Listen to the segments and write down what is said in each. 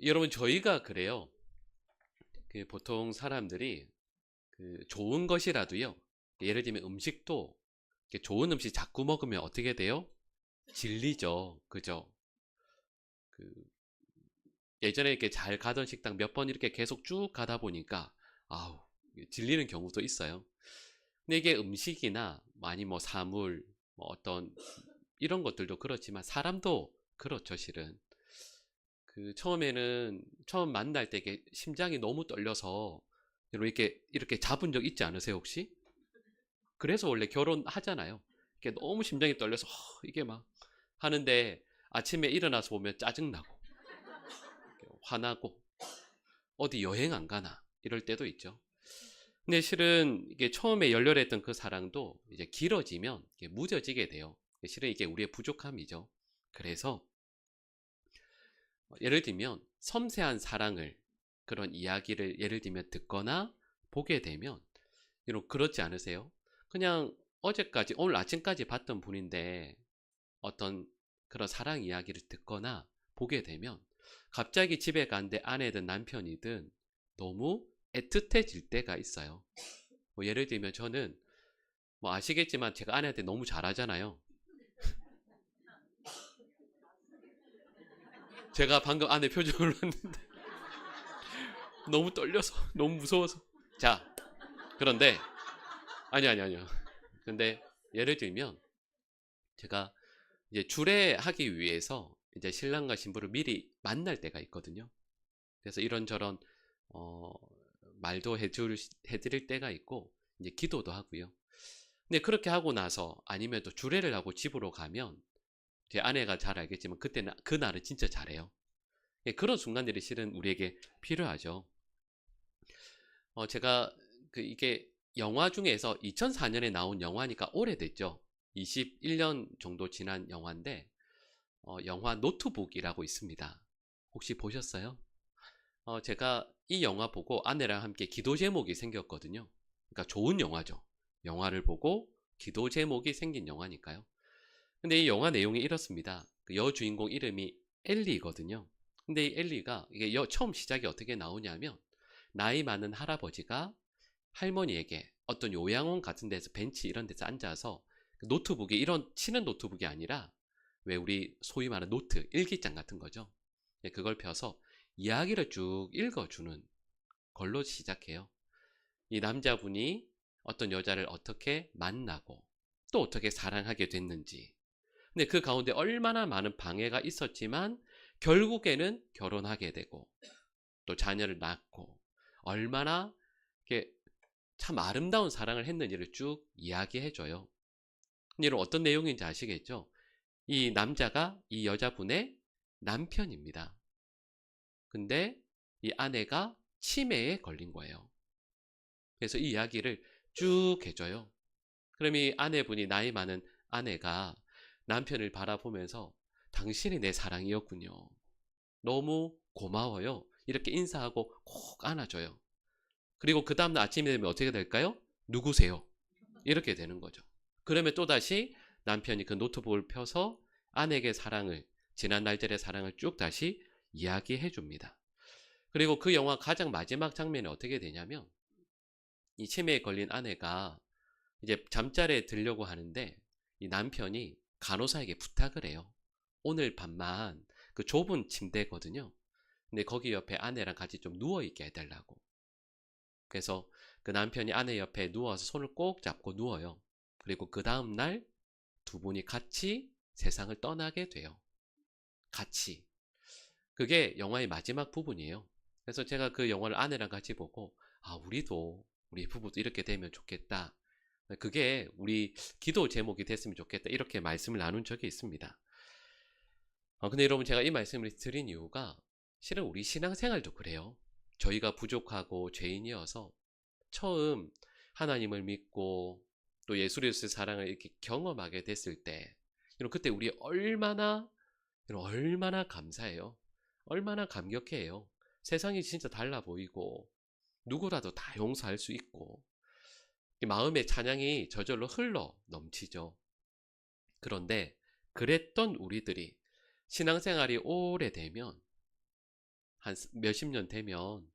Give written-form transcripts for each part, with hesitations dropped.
여러분 저희가 그래요. 보통 사람들이 좋은 것이라도요. 예를 들면 음식도 좋은 음식 자꾸 먹으면 어떻게 돼요? 질리죠. 그죠? 그 예전에 이렇게 잘 가던 식당 몇 번 이렇게 계속 쭉 가다 보니까 아우 질리는 경우도 있어요. 근데 이게 음식이나 아니 뭐 사물 뭐 어떤 이런 것들도 그렇지만 사람도 그렇죠 실은. 처음에는 처음 만날 때 이게 심장이 너무 떨려서 이렇게 잡은 적 있지 않으세요 혹시? 그래서 원래 결혼하잖아요. 이게 너무 심장이 떨려서 이게 막 하는데 아침에 일어나서 보면 짜증나고 화나고 어디 여행 안 가나 이럴 때도 있죠. 근데 실은 이게 처음에 열렬했던 그 사랑도 이제 길어지면 이게 무뎌지게 돼요. 실은 이게 우리의 부족함이죠. 그래서 예를 들면 섬세한 사랑을 그런 이야기를 예를 들면 듣거나 보게 되면 그렇지 않으세요? 그냥 어제까지 오늘 아침까지 봤던 분인데 어떤 그런 사랑 이야기를 듣거나 보게 되면 갑자기 집에 간데 아내든 남편이든 너무 애틋해질 때가 있어요. 뭐 예를 들면 저는 뭐 아시겠지만 제가 아내한테 너무 잘하잖아요. 제가 방금 아내 표정을 봤는데 너무 떨려서 너무 무서워서 자 그런데 아니요. 근데 예를 들면 제가 이제 주례하기 위해서 이제 신랑과 신부를 미리 만날 때가 있거든요. 그래서 이런저런 어, 말도 해드릴 때가 있고 이제 기도도 하고요. 근데 그렇게 하고 나서 아니면 또 주례를 하고 집으로 가면 제 아내가 잘 알겠지만 그때는 그날은 진짜 잘해요. 예, 그런 순간들이 실은 우리에게 필요하죠. 제가 이게 영화 중에서 2004년에 나온 영화니까 오래됐죠. 21년 정도 지난 영화인데 영화 노트북이라고 있습니다. 혹시 보셨어요? 제가 이 영화 보고 아내랑 함께 기도 제목이 생겼거든요. 그러니까 좋은 영화죠. 영화를 보고 기도 제목이 생긴 영화니까요. 근데 이 영화 내용이 이렇습니다. 그 여주인공 이름이 엘리거든요. 근데 이 엘리가 이게 처음 시작이 어떻게 나오냐면 나이 많은 할아버지가 할머니에게 어떤 요양원 같은 데서 벤치 이런 데서 앉아서 노트북이 이런 치는 노트북이 아니라 왜 우리 소위 말하는 노트, 일기장 같은 거죠. 그걸 펴서 이야기를 쭉 읽어주는 걸로 시작해요. 이 남자분이 어떤 여자를 어떻게 만나고 또 어떻게 사랑하게 됐는지. 근데 그 가운데 얼마나 많은 방해가 있었지만 결국에는 결혼하게 되고 또 자녀를 낳고 얼마나 이렇게 참 아름다운 사랑을 했는지를 쭉 이야기해줘요. 근데 이런 어떤 내용인지 아시겠죠? 이 남자가 이 여자분의 남편입니다. 근데 이 아내가 치매에 걸린 거예요. 그래서 이 이야기를 쭉 해줘요. 그럼 이 아내분이 나이 많은 아내가 남편을 바라보면서 당신이 내 사랑이었군요. 너무 고마워요. 이렇게 인사하고 꼭 안아줘요. 그리고 그 다음날 아침이 되면 어떻게 될까요? 누구세요? 이렇게 되는 거죠. 그러면 또다시 남편이 그 노트북을 펴서 아내에게 사랑을, 지난 날들의 사랑을 쭉 다시 이야기해 줍니다. 그리고 그 영화 가장 마지막 장면이 어떻게 되냐면 이 치매에 걸린 아내가 이제 잠자리에 들려고 하는데 이 남편이 간호사에게 부탁을 해요. 오늘 밤만 그 좁은 침대거든요. 근데 거기 옆에 아내랑 같이 좀 누워있게 해달라고. 그래서 그 남편이 아내 옆에 누워서 손을 꼭 잡고 누워요. 그리고 그 다음날 두 분이 같이 세상을 떠나게 돼요. 같이. 그게 영화의 마지막 부분이에요. 그래서 제가 그 영화를 아내랑 같이 보고, 아, 우리 부부도 이렇게 되면 좋겠다. 그게 우리 기도 제목이 됐으면 좋겠다. 이렇게 말씀을 나눈 적이 있습니다. 근데 여러분 제가 이 말씀을 드린 이유가 실은 우리 신앙생활도 그래요. 저희가 부족하고 죄인이어서 처음 하나님을 믿고 또 예수 그리스도의 사랑을 이렇게 경험하게 됐을 때 그때 우리 얼마나 감사해요. 얼마나 감격해요. 세상이 진짜 달라 보이고 누구라도 다 용서할 수 있고 마음의 찬양이 저절로 흘러 넘치죠. 그런데 그랬던 우리들이 신앙생활이 오래되면 한 몇십 년 되면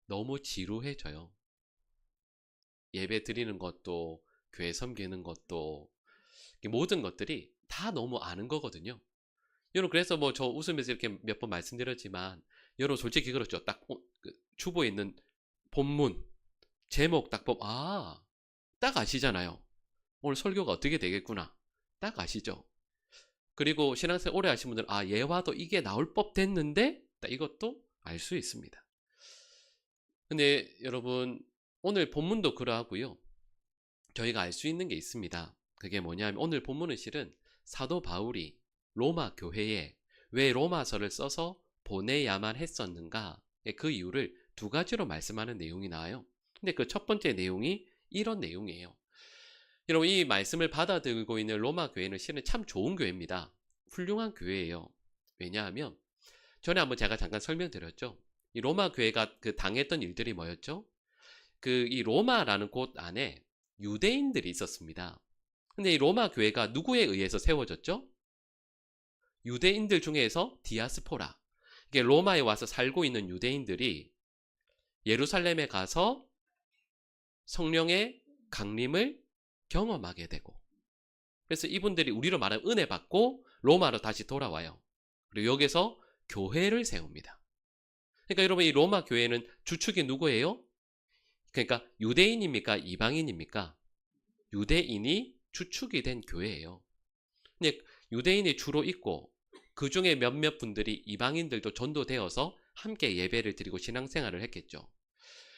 너무 지루해져요. 예배 드리는 것도, 교회 섬기는 것도, 모든 것들이 다 너무 아는 거거든요. 여러분, 그래서 뭐 저 웃으면서 이렇게 몇 번 말씀드렸지만, 여러분 솔직히 그렇죠. 딱 주보에 있는 본문, 제목 딱 보면, 딱 아시잖아요. 오늘 설교가 어떻게 되겠구나. 딱 아시죠? 그리고 신앙생활 오래 하신 분들은, 예화도 이게 나올 법 됐는데, 딱 이것도 알 수 있습니다. 근데 여러분, 오늘 본문도 그러하고요. 저희가 알 수 있는 게 있습니다. 그게 뭐냐면, 오늘 본문은 실은 사도 바울이 로마 교회에 왜 로마서를 써서 보내야만 했었는가, 그 이유를 두 가지로 말씀하는 내용이 나와요. 근데 그 첫 번째 내용이 이런 내용이에요. 여러분, 이 말씀을 받아들고 있는 로마 교회는 실은 참 좋은 교회입니다. 훌륭한 교회예요. 왜냐하면 전에 한번 제가 잠깐 설명드렸죠. 이 로마 교회가 그 당했던 일들이 뭐였죠? 이 로마라는 곳 안에 유대인들이 있었습니다. 근데 이 로마 교회가 누구에 의해서 세워졌죠? 유대인들 중에서 디아스포라, 이게 로마에 와서 살고 있는 유대인들이 예루살렘에 가서 성령의 강림을 경험하게 되고, 그래서 이분들이 우리로 말하면 은혜 받고 로마로 다시 돌아와요. 그리고 여기서 교회를 세웁니다. 그러니까 여러분, 이 로마 교회는 주축이 누구예요? 그러니까 유대인입니까? 이방인입니까? 유대인이 주축이 된 교회예요. 근데 유대인이 주로 있고, 그 중에 몇몇 분들이 이방인들도 전도되어서 함께 예배를 드리고 신앙생활을 했겠죠.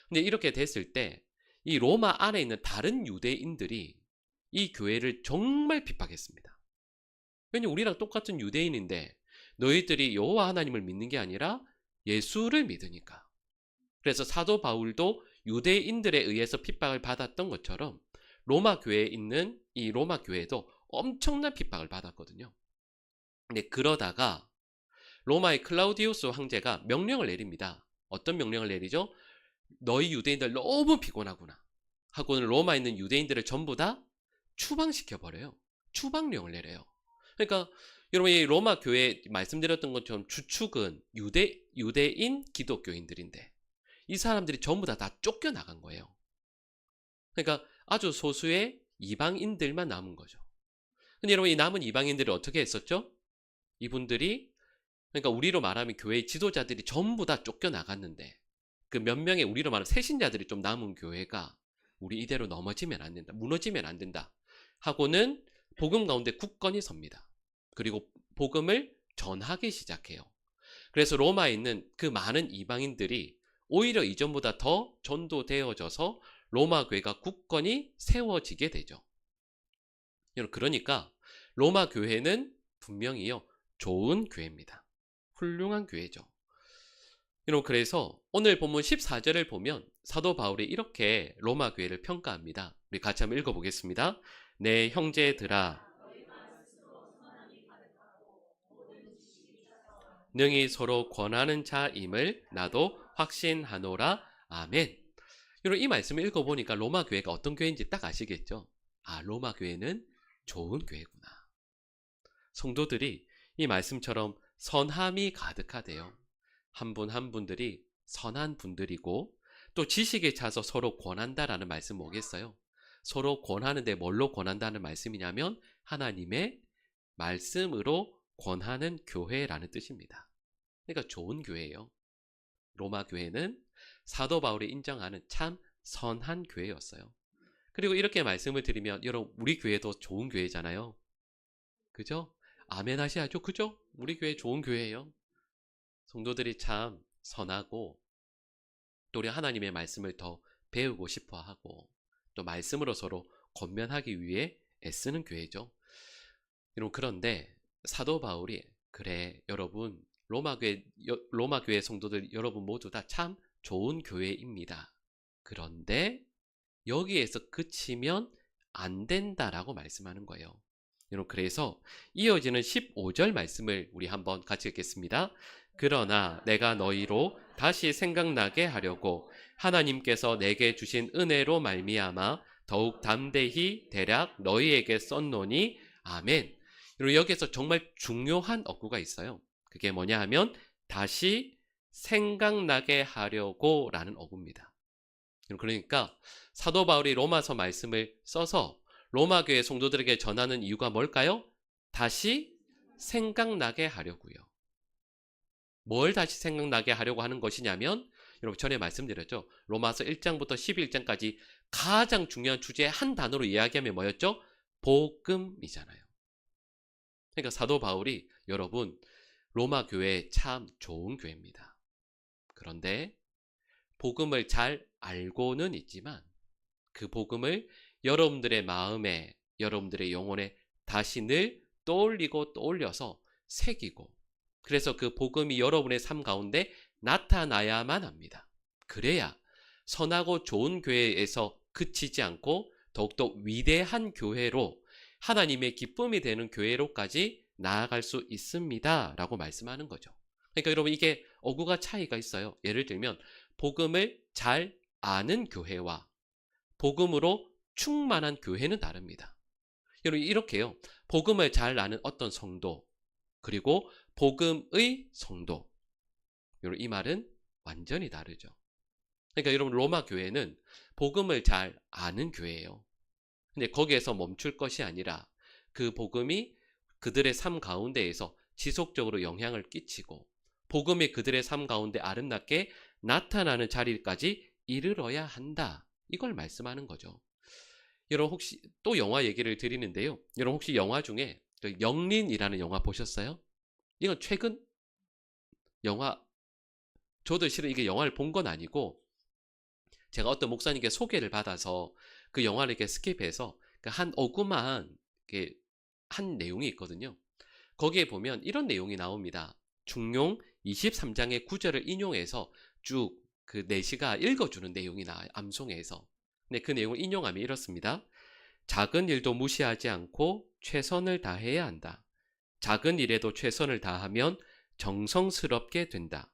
근데 이렇게 됐을 때 이 로마 안에 있는 다른 유대인들이 이 교회를 정말 핍박했습니다. 왜냐면 우리랑 똑같은 유대인인데 너희들이 여호와 하나님을 믿는 게 아니라 예수를 믿으니까. 그래서 사도 바울도 유대인들에 의해서 핍박을 받았던 것처럼 로마 교회에 있는 이 로마 교회도 엄청난 핍박을 받았거든요. 근데 그러다가 로마의 클라우디우스 황제가 명령을 내립니다. 어떤 명령을 내리죠? 너희 유대인들 너무 피곤하구나 하고는 로마에 있는 유대인들을 전부 다 추방시켜버려요. 추방령을 내려요. 그러니까 여러분, 이 로마 교회 말씀드렸던 것처럼 주축은 유대인 기독교인들인데 이 사람들이 전부 다 쫓겨나간 거예요. 그러니까 아주 소수의 이방인들만 남은 거죠. 근데 여러분, 이 남은 이방인들이 어떻게 했었죠? 이분들이, 그러니까 우리로 말하면 교회의 지도자들이 전부 다 쫓겨나갔는데 그 몇 명의 우리로 말하면 새신자들이 좀 남은 교회가 우리 이대로 넘어지면 안 된다, 무너지면 안 된다 하고는 복음 가운데 굳건히 섭니다. 그리고 복음을 전하기 시작해요. 그래서 로마에 있는 그 많은 이방인들이 오히려 이전보다 더 전도되어져서 로마 교회가 굳건히 세워지게 되죠. 그러니까 로마 교회는 분명히요, 좋은 교회입니다. 훌륭한 교회죠. 여러분, 그래서 오늘 본문 14절을 보면 사도 바울이 이렇게 로마 교회를 평가합니다. 우리 같이 한번 읽어보겠습니다. 내 형제들아, 능히 서로 권하는 자임을 나도 확신하노라. 아멘. 여러분, 이 말씀을 읽어보니까 로마 교회가 어떤 교회인지 딱 아시겠죠? 로마 교회는 좋은 교회구나. 성도들이 이 말씀처럼 선함이 가득하대요. 한 분 한 분들이 선한 분들이고, 또 지식에 차서 서로 권한다라는 말씀 뭐겠어요? 서로 권하는데 뭘로 권한다는 말씀이냐면 하나님의 말씀으로 권하는 교회라는 뜻입니다. 그러니까 좋은 교회예요. 로마 교회는 사도 바울이 인정하는 참 선한 교회였어요. 그리고 이렇게 말씀을 드리면 여러분, 우리 교회도 좋은 교회잖아요. 그죠? 아멘 하셔야죠. 그죠? 우리 교회 좋은 교회예요. 성도들이 참 선하고, 또 우리 하나님의 말씀을 더 배우고 싶어 하고, 또 말씀으로 서로 권면하기 위해 애쓰는 교회죠. 여러분, 그런데 사도 바울이, 그래 여러분, 로마 교회 성도들 여러분 모두 다 참 좋은 교회입니다. 그런데 여기에서 그치면 안 된다라고 말씀하는 거예요. 여러분, 그래서 이어지는 15절 말씀을 우리 한번 같이 읽겠습니다. 그러나 내가 너희로 다시 생각나게 하려고 하나님께서 내게 주신 은혜로 말미암아 더욱 담대히 대략 너희에게 썼노니. 아멘. 여러분, 여기에서 정말 중요한 어구가 있어요. 그게 뭐냐 하면 다시 생각나게 하려고 라는 어구입니다. 그러니까 사도 바울이 로마서 말씀을 써서 로마 교회 성도들에게 전하는 이유가 뭘까요? 다시 생각나게 하려고요. 뭘 다시 생각나게 하려고 하는 것이냐면, 여러분 전에 말씀드렸죠. 로마서 1장부터 11장까지 가장 중요한 주제 한 단어로 이야기하면 뭐였죠? 복음이잖아요. 그러니까 사도 바울이 여러분 로마 교회 참 좋은 교회입니다. 그런데 복음을 잘 알고는 있지만 그 복음을 여러분들의 마음에, 여러분들의 영혼에 다시 늘 떠올리고 떠올려서 새기고, 그래서 그 복음이 여러분의 삶 가운데 나타나야만 합니다. 그래야 선하고 좋은 교회에서 그치지 않고 더욱더 위대한 교회로, 하나님의 기쁨이 되는 교회로까지 나아갈 수 있습니다 라고 말씀하는 거죠. 그러니까 여러분 이게 어구가 차이가 있어요. 예를 들면 복음을 잘 아는 교회와 복음으로 충만한 교회는 다릅니다. 여러분 이렇게요. 복음을 잘 아는 어떤 성도, 그리고 복음의 성도, 여러분 이 말은 완전히 다르죠. 그러니까 여러분 로마 교회는 복음을 잘 아는 교회예요. 근데 거기에서 멈출 것이 아니라 그 복음이 그들의 삶 가운데에서 지속적으로 영향을 끼치고 복음이 그들의 삶 가운데 아름답게 나타나는 자리까지 이르러야 한다. 이걸 말씀하는 거죠. 여러분 혹시 또 영화 얘기를 드리는데요. 여러분 혹시 영화 중에 영린이라는 영화 보셨어요? 이건 최근 영화, 저도 실은 이게 영화를 본 건 아니고 제가 어떤 목사님께 소개를 받아서 그 영화를 이렇게 스킵해서 한 어구만 한 내용이 있거든요. 거기에 보면 이런 내용이 나옵니다. 중용 23장의 구절을 인용해서 쭉 그 내시가 읽어주는 내용이 나와요. 암송해서. 근데 그 내용을 인용하면 이렇습니다. 작은 일도 무시하지 않고 최선을 다해야 한다. 작은 일에도 최선을 다하면 정성스럽게 된다.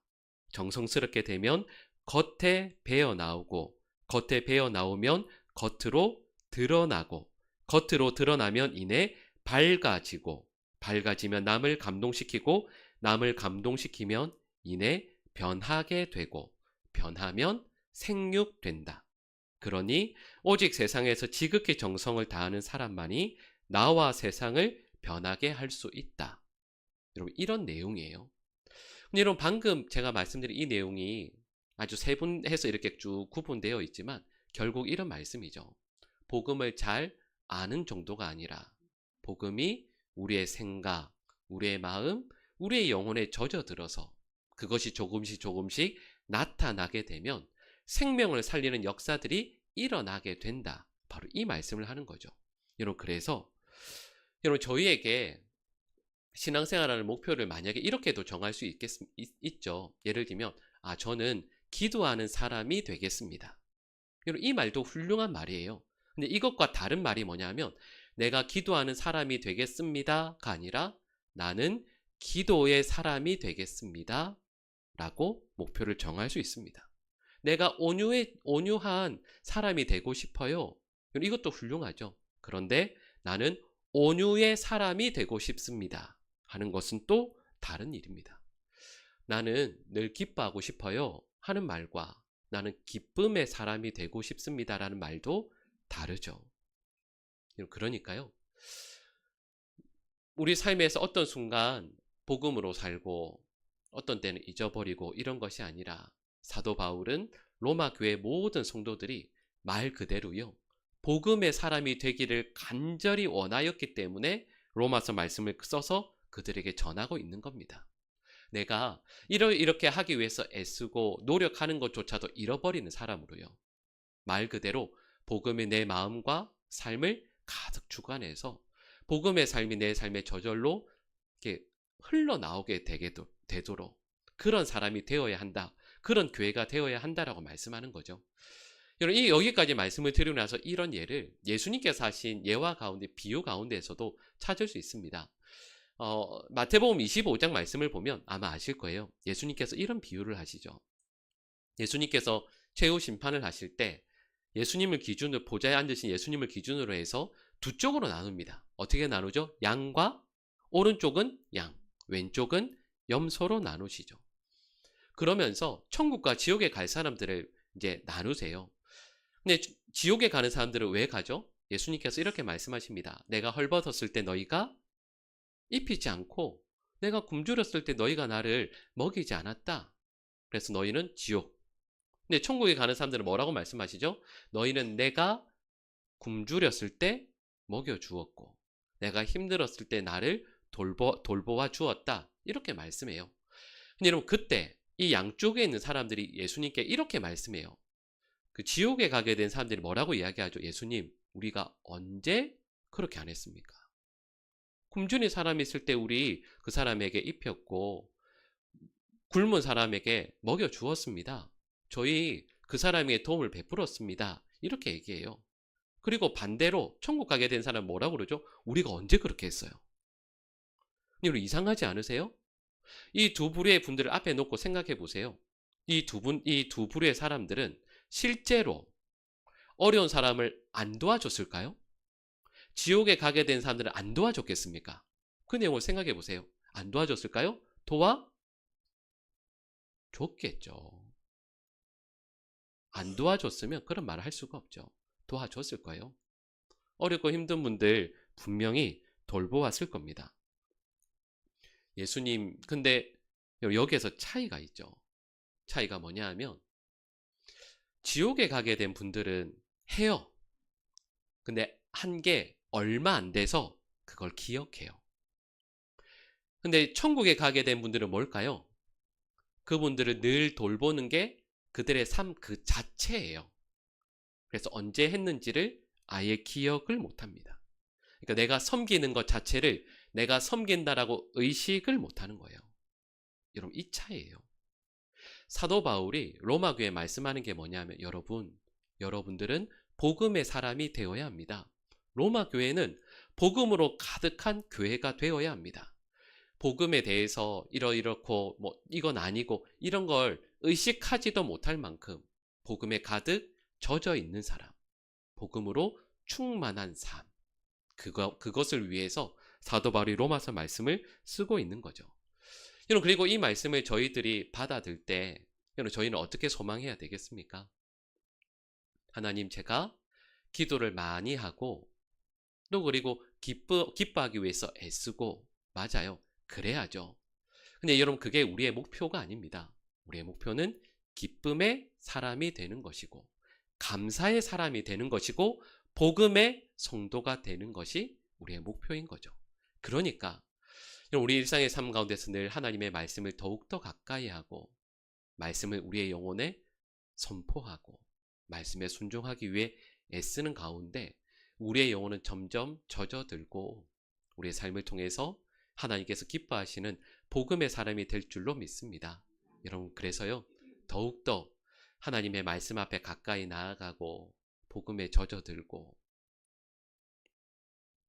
정성스럽게 되면 겉에 배어 나오고, 겉에 배어 나오면 겉으로 드러나고, 겉으로 드러나면 이내 밝아지고, 밝아지면 남을 감동시키고, 남을 감동시키면 이내 변하게 되고, 변하면 생육된다. 그러니 오직 세상에서 지극히 정성을 다하는 사람만이 나와 세상을 변하게 할 수 있다. 여러분 이런 내용이에요. 근데 여러분 방금 제가 말씀드린 이 내용이 아주 세분해서 이렇게 쭉 구분되어 있지만 결국 이런 말씀이죠. 복음을 잘 아는 정도가 아니라 복음이 우리의 생각, 우리의 마음, 우리의 영혼에 젖어들어서 그것이 조금씩 나타나게 되면 생명을 살리는 역사들이 일어나게 된다. 바로 이 말씀을 하는 거죠. 여러분 그래서 여러분 저희에게 신앙생활하는 목표를 만약에 이렇게도 정할 수 있죠. 예를 들면 저는 기도하는 사람이 되겠습니다. 여러분 이 말도 훌륭한 말이에요. 근데 이것과 다른 말이 뭐냐면 내가 기도하는 사람이 되겠습니다가 아니라 나는 기도의 사람이 되겠습니다 라고 목표를 정할 수 있습니다. 내가 온유한 사람이 되고 싶어요. 이것도 훌륭하죠. 그런데 나는 온유의 사람이 되고 싶습니다 하는 것은 또 다른 일입니다. 나는 늘 기뻐하고 싶어요 하는 말과 나는 기쁨의 사람이 되고 싶습니다 라는 말도 다르죠. 그러니까요. 우리 삶에서 어떤 순간 복음으로 살고 어떤 때는 잊어버리고 이런 것이 아니라 사도 바울은 로마 교회 모든 성도들이 말 그대로요. 복음의 사람이 되기를 간절히 원하였기 때문에 로마서 말씀을 써서 그들에게 전하고 있는 겁니다. 내가 이렇게 하기 위해서 애쓰고 노력하는 것조차도 잃어버리는 사람으로요. 말 그대로 복음이 내 마음과 삶을 가득 주관해서 복음의 삶이 내 삶의 저절로 이렇게 흘러나오게 되도록 그런 사람이 되어야 한다. 그런 교회가 되어야 한다라고 말씀하는 거죠. 여러분 여기까지 말씀을 드리고 나서 이런 예를 예수님께서 하신 예화 가운데 비유 가운데에서도 찾을 수 있습니다. 마태복음 25장 말씀을 보면 아마 아실 거예요. 예수님께서 이런 비유를 하시죠. 예수님께서 최후 심판을 하실 때 예수님을 기준으로 보좌에 앉으신 예수님을 기준으로 해서 두 쪽으로 나눕니다. 어떻게 나누죠? 양과 오른쪽은 양, 왼쪽은 염소로 나누시죠. 그러면서 천국과 지옥에 갈 사람들을 이제 나누세요. 근데 지옥에 가는 사람들은 왜 가죠? 예수님께서 이렇게 말씀하십니다. 내가 헐벗었을 때 너희가 입히지 않고 내가 굶주렸을 때 너희가 나를 먹이지 않았다. 그래서 너희는 지옥. 근데 천국에 가는 사람들은 뭐라고 말씀하시죠? 너희는 내가 굶주렸을 때 먹여주었고 내가 힘들었을 때 나를 돌보아 주었다. 이렇게 말씀해요. 근데 여러분 그때 이 양쪽에 있는 사람들이 예수님께 이렇게 말씀해요. 그 지옥에 가게 된 사람들이 뭐라고 이야기하죠? 예수님, 우리가 언제 그렇게 안 했습니까? 굶주린 사람이 있을 때 우리 그 사람에게 입혔고 굶은 사람에게 먹여주었습니다. 저희 그 사람에게 도움을 베풀었습니다. 이렇게 얘기해요. 그리고 반대로 천국 가게 된 사람은 뭐라고 그러죠? 우리가 언제 그렇게 했어요? 여러분 이상하지 않으세요? 이 두 부류의 분들을 앞에 놓고 생각해 보세요. 이 두 부류의 사람들은 실제로 어려운 사람을 안 도와줬을까요? 지옥에 가게 된 사람들은 안 도와줬겠습니까? 그 내용을 생각해 보세요. 안 도와줬을까요? 도와줬겠죠. 안 도와줬으면 그런 말을 할 수가 없죠. 도와줬을 거예요. 어렵고 힘든 분들 분명히 돌보았을 겁니다. 예수님, 근데 여기에서 차이가 있죠. 차이가 뭐냐 하면 지옥에 가게 된 분들은 해요. 근데 한 게 얼마 안 돼서 그걸 기억해요. 근데 천국에 가게 된 분들은 뭘까요? 그분들을 늘 돌보는 게 그들의 삶 그 자체예요. 그래서 언제 했는지를 아예 기억을 못합니다. 그러니까 내가 섬기는 것 자체를 내가 섬긴다라고 의식을 못하는 거예요. 여러분 이 차이예요. 사도 바울이 로마 교회에 말씀하는 게 뭐냐면 여러분들은 복음의 사람이 되어야 합니다. 로마 교회는 복음으로 가득한 교회가 되어야 합니다. 복음에 대해서 이렇고 뭐 이건 아니고 이런 걸 의식하지도 못할 만큼 복음에 가득 젖어 있는 사람, 복음으로 충만한 삶, 그것을 위해서 사도 바울이 로마서 말씀을 쓰고 있는 거죠. 여러분 그리고 이 말씀을 저희들이 받아들 때 여러분 저희는 어떻게 소망해야 되겠습니까? 하나님 제가 기도를 많이 하고 또 그리고 기뻐하기 위해서 애쓰고 맞아요. 그래야죠. 근데 여러분 그게 우리의 목표가 아닙니다. 우리의 목표는 기쁨의 사람이 되는 것이고 감사의 사람이 되는 것이고 복음의 성도가 되는 것이 우리의 목표인 거죠. 그러니까 우리 일상의 삶 가운데서 늘 하나님의 말씀을 더욱더 가까이 하고 말씀을 우리의 영혼에 선포하고 말씀에 순종하기 위해 애쓰는 가운데 우리의 영혼은 점점 젖어들고 우리의 삶을 통해서 하나님께서 기뻐하시는 복음의 사람이 될 줄로 믿습니다. 여러분 그래서요 더욱더 하나님의 말씀 앞에 가까이 나아가고 복음에 젖어들고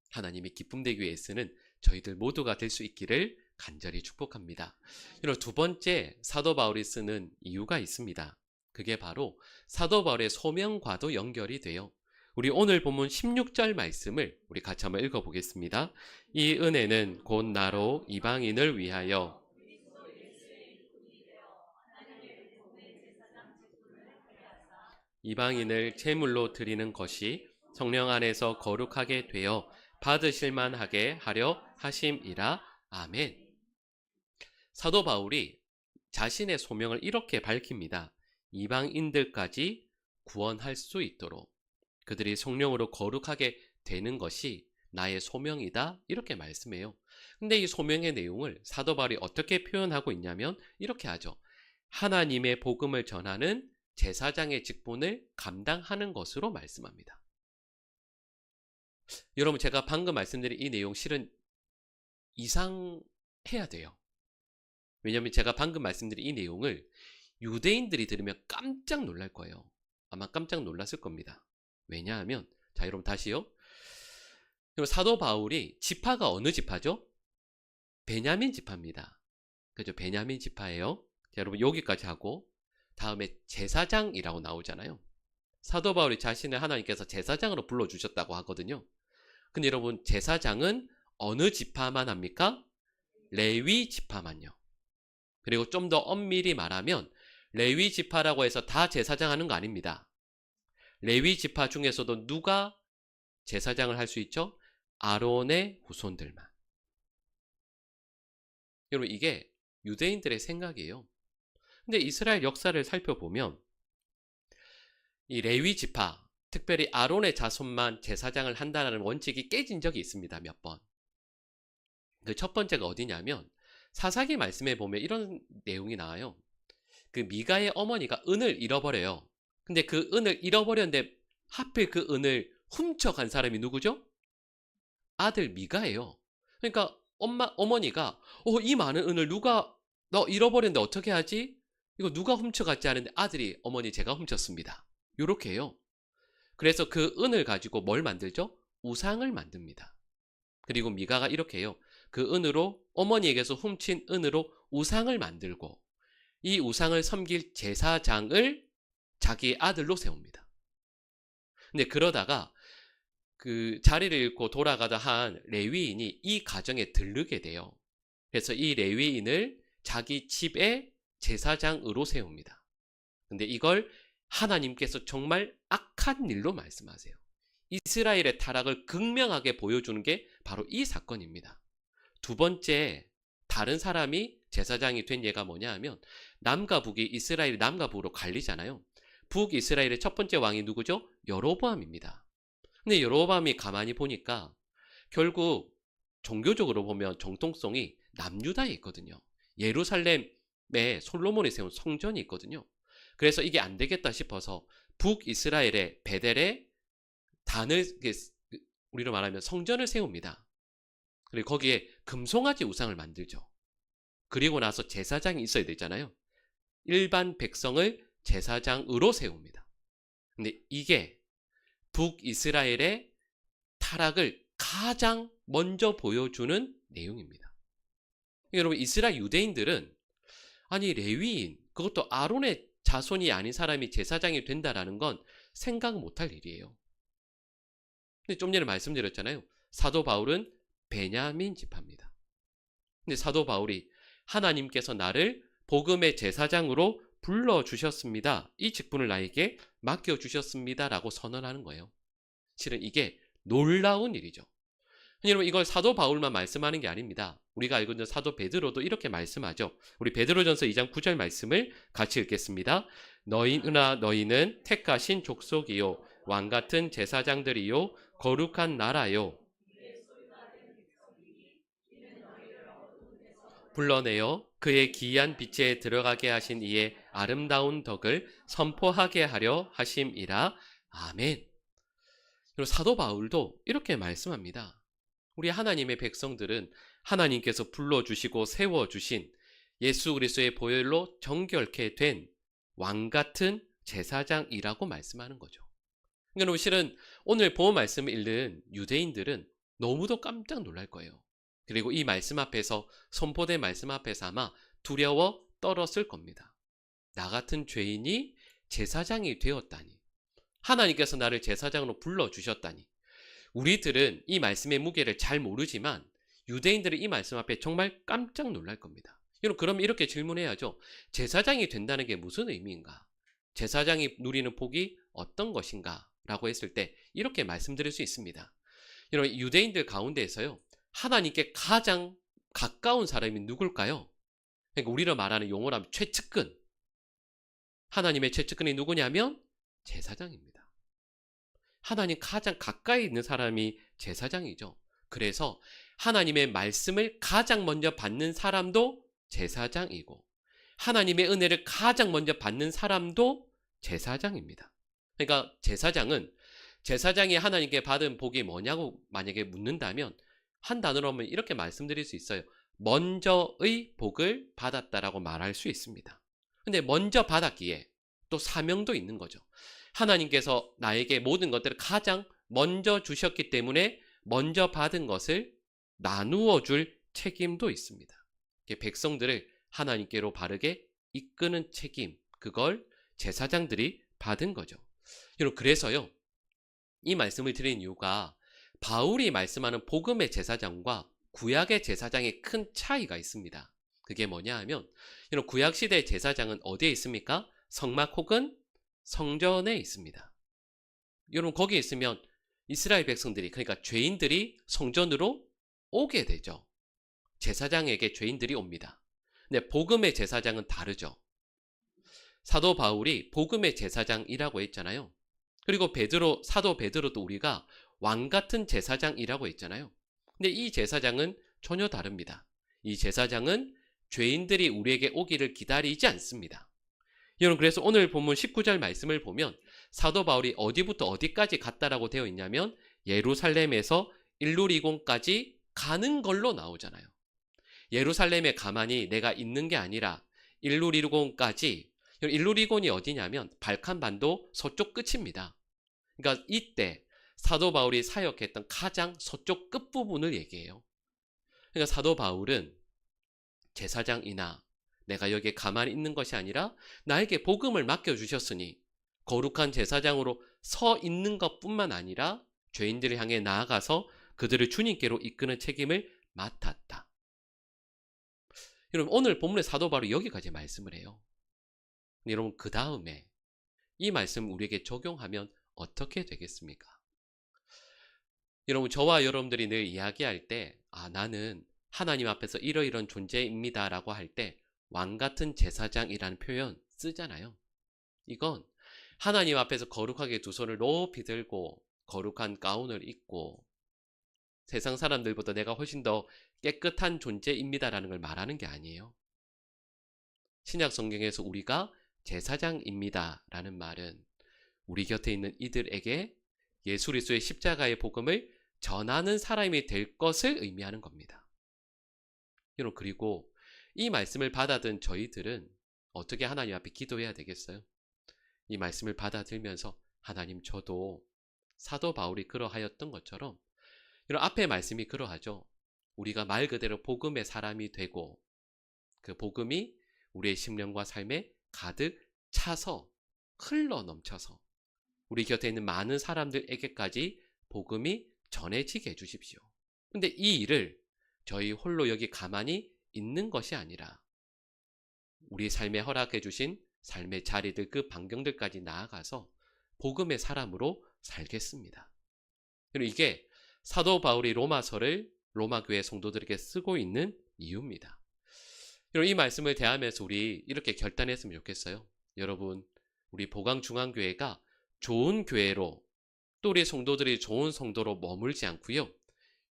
하나님이 기쁨 되기 위해 애쓰는 저희들 모두가 될 수 있기를 간절히 축복합니다. 여러분 두 번째 사도 바울이 쓰는 이유가 있습니다. 그게 바로 사도 바울의 소명과도 연결이 돼요. 우리 오늘 본문 16절 말씀을 우리 같이 한번 읽어보겠습니다. 이 은혜는 곧 나로 이방인을 위하여 이방인을 제물로 드리는 것이 성령 안에서 거룩하게 되어 받으실 만하게 하려 하심이라. 아멘. 사도 바울이 자신의 소명을 이렇게 밝힙니다. 이방인들까지 구원할 수 있도록 그들이 성령으로 거룩하게 되는 것이 나의 소명이다 이렇게 말씀해요. 근데 이 소명의 내용을 사도 바울이 어떻게 표현하고 있냐면 이렇게 하죠. 하나님의 복음을 전하는 제사장의 직분을 감당하는 것으로 말씀합니다. 여러분 제가 방금 말씀드린 이 내용 실은 이상해야 돼요. 왜냐하면 제가 방금 말씀드린 이 내용을 유대인들이 들으면 깜짝 놀랄 거예요. 아마 깜짝 놀랐을 겁니다. 왜냐하면 자 여러분 다시요. 사도 바울이 지파가 어느 지파죠? 베냐민 지파입니다. 그죠? 베냐민 지파예요. 자, 여러분 여기까지 하고 다음에 제사장이라고 나오잖아요. 사도 바울이 자신을 하나님께서 제사장으로 불러주셨다고 하거든요. 근데 여러분 제사장은 어느 지파만 합니까? 레위 지파만요. 그리고 좀 더 엄밀히 말하면 레위 지파라고 해서 다 제사장 하는 거 아닙니다. 레위 지파 중에서도 누가 제사장을 할 수 있죠? 아론의 후손들만. 여러분, 이게 유대인들의 생각이에요. 근데 이스라엘 역사를 살펴보면 이 레위 지파, 특별히 아론의 자손만 제사장을 한다는 원칙이 깨진 적이 있습니다. 몇 번. 그 첫 번째가 어디냐면 사사기 말씀에 보면 이런 내용이 나와요. 그 미가의 어머니가 은을 잃어버려요. 근데 그 은을 잃어버렸는데 하필 그 은을 훔쳐간 사람이 누구죠? 아들 미가예요. 그러니까 어머니가 이 많은 은을 너 잃어버렸는데 어떻게 하지? 이거 누가 훔쳐갔지 하는데 아들이 어머니 제가 훔쳤습니다. 요렇게 해요. 그래서 그 은을 가지고 뭘 만들죠? 우상을 만듭니다. 그리고 미가가 이렇게 해요. 그 은으로 어머니에게서 훔친 은으로 우상을 만들고 이 우상을 섬길 제사장을 자기의 아들로 세웁니다. 근데 그러다가 그 자리를 잃고 돌아가다 한 레위인이 이 가정에 들르게 돼요. 그래서 이 레위인을 자기 집의 제사장으로 세웁니다. 근데 이걸 하나님께서 정말 악한 일로 말씀하세요. 이스라엘의 타락을 극명하게 보여주는 게 바로 이 사건입니다. 두 번째, 다른 사람이 제사장이 된 예가 뭐냐 하면 남과 북이 이스라엘이 남과 북으로 갈리잖아요. 북이스라엘의 첫 번째 왕이 누구죠? 여로보암입니다. 근데 여로보암이 가만히 보니까 결국 종교적으로 보면 정통성이 남유다에 있거든요. 예루살렘에 솔로몬이 세운 성전이 있거든요. 그래서 이게 안 되겠다 싶어서 북이스라엘의 베델에 단을, 우리로 말하면 성전을 세웁니다. 그리고 거기에 금송아지 우상을 만들죠. 그리고 나서 제사장이 있어야 되잖아요. 일반 백성을 제사장으로 세웁니다. 근데 이게 북이스라엘의 타락을 가장 먼저 보여주는 내용입니다. 여러분, 이스라엘 유대인들은 아니 레위인, 그것도 아론의 자손이 아닌 사람이 제사장이 된다라는 건 생각 못할 일이에요. 근데 좀 전에 말씀드렸잖아요. 사도 바울은 베냐민 지파입니다. 근데 사도 바울이 하나님께서 나를 복음의 제사장으로 불러주셨습니다. 이 직분을 나에게 맡겨주셨습니다. 라고 선언하는 거예요. 실은 이게 놀라운 일이죠. 여러분, 이걸 사도 바울만 말씀하는 게 아닙니다. 우리가 알고 있는 사도 베드로도 이렇게 말씀하죠. 우리 베드로전서 2장 9절 말씀을 같이 읽겠습니다. 너희는 택하신 족속이요 왕같은 제사장들이요 거룩한 나라요 불러내어 그의 기이한 빛에 들어가게 하신 이의 아름다운 덕을 선포하게 하려 하심이라. 아멘. 그리고 사도 바울도 이렇게 말씀합니다. 우리 하나님의 백성들은 하나님께서 불러주시고 세워주신 예수 그리스도의 보혈로 정결케 된 왕같은 제사장이라고 말씀하는 거죠. 그러니까 실은 오늘 본 말씀을 읽는 유대인들은 너무도 깜짝 놀랄 거예요. 그리고 이 말씀 앞에서, 선포된 말씀 앞에서 아마 두려워 떨었을 겁니다. 나 같은 죄인이 제사장이 되었다니, 하나님께서 나를 제사장으로 불러주셨다니. 우리들은 이 말씀의 무게를 잘 모르지만 유대인들은 이 말씀 앞에 정말 깜짝 놀랄 겁니다. 여러분, 그럼 이렇게 질문해야죠. 제사장이 된다는 게 무슨 의미인가? 제사장이 누리는 복이 어떤 것인가? 라고 했을 때 이렇게 말씀드릴 수 있습니다. 여러분, 유대인들 가운데에서요, 하나님께 가장 가까운 사람이 누굴까요? 그러니까 우리로 말하는 용어로 하면 최측근. 하나님의 최측근이 누구냐면 제사장입니다. 하나님 가장 가까이 있는 사람이 제사장이죠. 그래서 하나님의 말씀을 가장 먼저 받는 사람도 제사장이고 하나님의 은혜를 가장 먼저 받는 사람도 제사장입니다. 그러니까 제사장이 하나님께 받은 복이 뭐냐고 만약에 묻는다면 한 단어로 하면 이렇게 말씀드릴 수 있어요. 먼저의 복을 받았다라고 말할 수 있습니다. 근데 먼저 받았기에 또 사명도 있는 거죠. 하나님께서 나에게 모든 것들을 가장 먼저 주셨기 때문에 먼저 받은 것을 나누어 줄 책임도 있습니다. 백성들을 하나님께로 바르게 이끄는 책임, 그걸 제사장들이 받은 거죠. 여러분, 그래서요, 이 말씀을 드린 이유가 바울이 말씀하는 복음의 제사장과 구약의 제사장에 큰 차이가 있습니다. 그게 뭐냐 하면 이런 구약시대 제사장은 어디에 있습니까? 성막 혹은 성전에 있습니다. 여러분 거기에 있으면 이스라엘 백성들이, 그러니까 죄인들이 성전으로 오게 되죠. 제사장에게 죄인들이 옵니다. 근데 복음의 제사장은 다르죠. 사도 바울이 복음의 제사장이라고 했잖아요. 그리고 사도 베드로도 우리가 왕 같은 제사장이라고 했잖아요. 근데 이 제사장은 전혀 다릅니다. 이 제사장은 죄인들이 우리에게 오기를 기다리지 않습니다. 여러분 그래서 오늘 본문 19절 말씀을 보면 사도 바울이 어디부터 어디까지 갔다라고 되어 있냐면 예루살렘에서 일루리곤까지 가는 걸로 나오잖아요. 예루살렘에 가만히 내가 있는 게 아니라 일루리곤까지, 일루리곤이 어디냐면 발칸반도 서쪽 끝입니다. 그러니까 이때 사도 바울이 사역했던 가장 서쪽 끝부분을 얘기해요. 그러니까 사도 바울은 제사장이나 내가 여기에 가만히 있는 것이 아니라 나에게 복음을 맡겨주셨으니 거룩한 제사장으로 서 있는 것뿐만 아니라 죄인들을 향해 나아가서 그들을 주님께로 이끄는 책임을 맡았다. 여러분 오늘 본문의 사도 바울이 여기까지 말씀을 해요. 여러분 그 다음에 이 말씀 우리에게 적용하면 어떻게 되겠습니까? 여러분 저와 여러분들이 늘 이야기할 때 나는 하나님 앞에서 이러이런 존재입니다 라고 할 때 왕같은 제사장이라는 표현 쓰잖아요. 이건 하나님 앞에서 거룩하게 두 손을 높이 들고 거룩한 가운을 입고 세상 사람들보다 내가 훨씬 더 깨끗한 존재입니다 라는 걸 말하는 게 아니에요. 신약 성경에서 우리가 제사장입니다 라는 말은 우리 곁에 있는 이들에게 예수 그리스도의 십자가의 복음을 전하는 사람이 될 것을 의미하는 겁니다. 여러분 그리고 이 말씀을 받아든 저희들은 어떻게 하나님 앞에 기도해야 되겠어요? 이 말씀을 받아들면서 하나님 저도 사도 바울이 그러하였던 것처럼 이런 앞에 말씀이 그러하죠. 우리가 말 그대로 복음의 사람이 되고 그 복음이 우리의 심령과 삶에 가득 차서 흘러 넘쳐서 우리 곁에 있는 많은 사람들에게까지 복음이 전해지게 해주십시오. 근데 이 일을 저희 홀로 여기 가만히 있는 것이 아니라 우리 삶에 허락해 주신 삶의 자리들 그 반경들까지 나아가서 복음의 사람으로 살겠습니다. 그리고 이게 사도 바울이 로마서를 로마 교회 성도들에게 쓰고 있는 이유입니다. 여러분 이 말씀을 대하면서 우리 이렇게 결단했으면 좋겠어요. 여러분 우리 보강중앙교회가 좋은 교회로 또 우리 성도들이 좋은 성도로 머물지 않고요.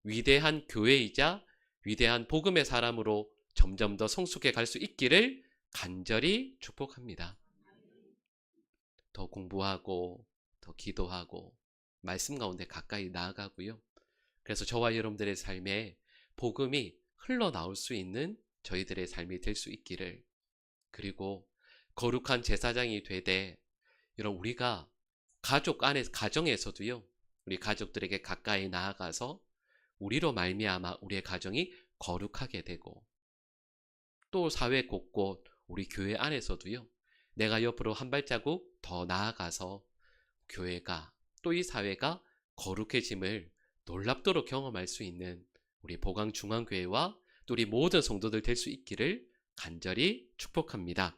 위대한 교회이자 위대한 복음의 사람으로 점점 더 성숙해 갈 수 있기를 간절히 축복합니다. 더 공부하고 더 기도하고 말씀 가운데 가까이 나아가고요. 그래서 저와 여러분들의 삶에 복음이 흘러나올 수 있는 저희들의 삶이 될 수 있기를, 그리고 거룩한 제사장이 되되 이런 우리가 가정에서도요. 우리 가족들에게 가까이 나아가서 우리로 말미암아 우리의 가정이 거룩하게 되고 또 사회 곳곳 우리 교회 안에서도요. 내가 옆으로 한 발자국 더 나아가서 교회가 또 이 사회가 거룩해짐을 놀랍도록 경험할 수 있는 우리 보강중앙교회와 또 우리 모든 성도들 될 수 있기를 간절히 축복합니다.